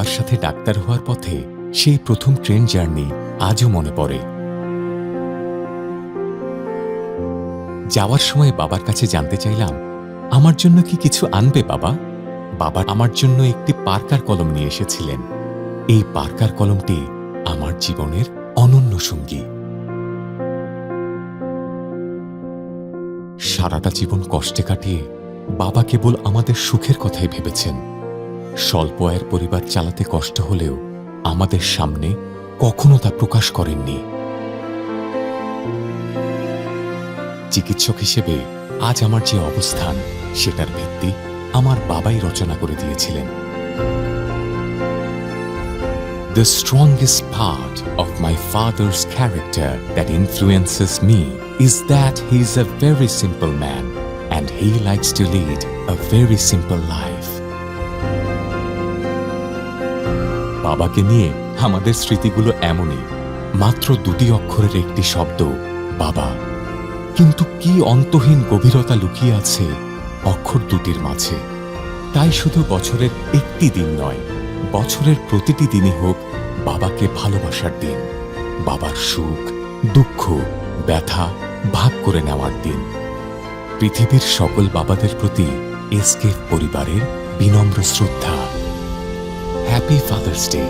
বাবার সাথে ডাক্তার হওয়ার পথে সেই প্রথম ট্রেন জার্নি আজও মনে পড়ে। যাওয়ার সময় বাবার কাছে জানতে চাইলাম, আমার জন্য কি কিছু আনবে বাবা? বাবা আমার জন্য একটি পার্কার কলম নিয়ে এসেছিলেন। এই পার্কার কলমটি আমার জীবনের অনন্য সঙ্গী। সারাটা জীবন কষ্টে কাটিয়ে বাবা কেবল আমাদের সুখের কথাই ভেবেছেন। স্বল্প আয়ের পরিবার চালাতে কষ্ট হলেও আমাদের সামনে কখনো তা প্রকাশ করেননি। চিকিৎসক হিসেবে আজ আমার যে অবস্থান, সেটার ভিত্তি আমার বাবাই রচনা করে দিয়েছিলেন। The strongest part of my father's character that influences me is that he is a very simple man and he likes to lead a very simple life. বাবাকে নিয়ে আমাদের স্মৃতিগুলো এমনই, মাত্র দুটি অক্ষরের একটি শব্দ, বাবা। কিন্তু কি অন্তহীন গভীরতা লুকিয়ে আছে অক্ষর দুটির মাঝে। তাই শুধু বছরের একটি দিন নয়, বছরের প্রতিটি দিনই হোক বাবাকে ভালোবাসার দিন, বাবার সুখ দুঃখ ব্যথা ভাগ করে নেওয়ার দিন। পৃথিবীর সকল বাবাদের প্রতি এসকেএফ পরিবারের বিনম্র শ্রদ্ধা। Happy father's day.